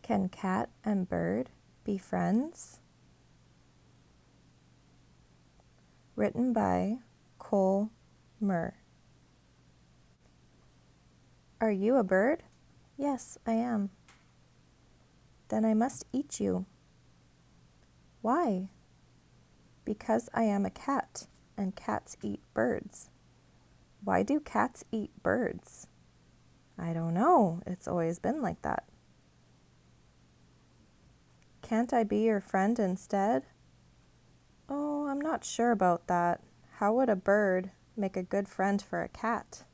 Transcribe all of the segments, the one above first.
Can cat and bird be friends? Written by Coll Muir. Are you a bird? Yes, I am. Then I must eat you. Why? Because I am a cat, and cats eat birds. Why do cats eat birds? I don't know. It's always been like that. Can't I be your friend instead? Oh, I'm not sure about that. How would a bird make a good friend for a cat?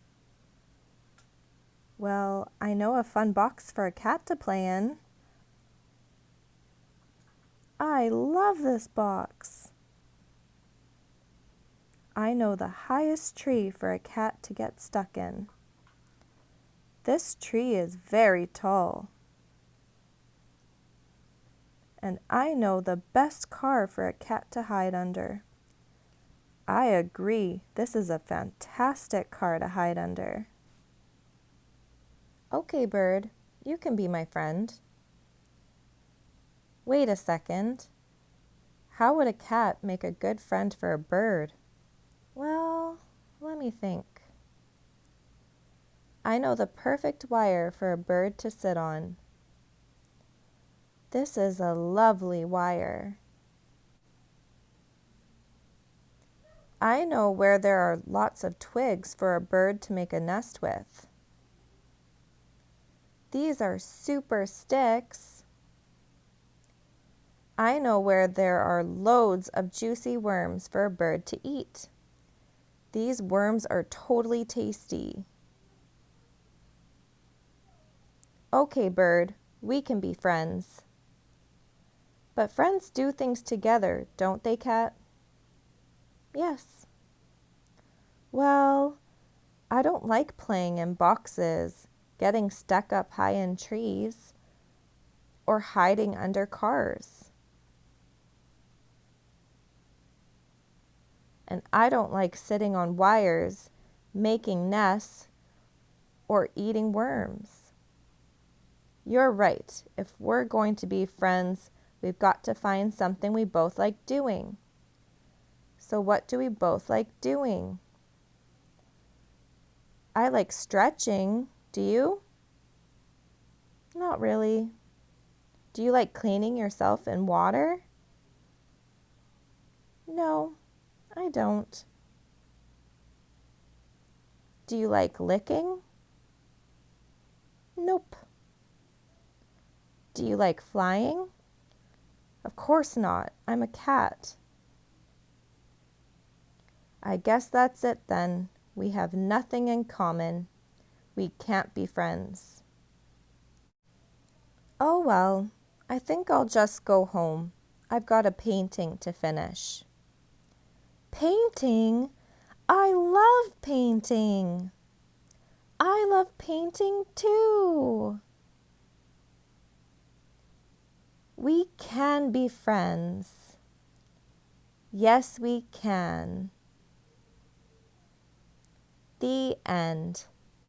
Well, I know a fun box for a cat to play in. I love this box. I know the highest tree for a cat to get stuck in. This tree is very tall. And I know the best car for a cat to hide under. I agree, this is a fantastic car to hide under. Okay, bird, you can be my friend. Wait a second. How would a cat make a good friend for a bird? Well, let me think. I know the perfect wire for a bird to sit on. This is a lovely wire. I know where there are lots of twigs for a bird to make a nest with. These are super sticks. I know where there are loads of juicy worms for a bird to eat. These worms are totally tasty. Okay, bird, we can be friends. But friends do things together, don't they, cat? Yes. Well, I don't like playing in boxes, getting stuck up high in trees, or hiding under cars. And I don't like sitting on wires, making nests, or eating worms. You're right. If we're going to be friends, we've got to find something we both like doing. So what do we both like doing? I like stretching. Do you? Not really. Do you like cleaning yourself in water? No, I don't. Do you like licking? Nope. Do you like flying? Of course not. I'm a cat. I guess that's it then. We have nothing in common. We can't be friends. Oh well, I think I'll just go home. I've got a painting to finish. Painting? I love painting. I love painting too. We can be friends. Yes, we can. The end.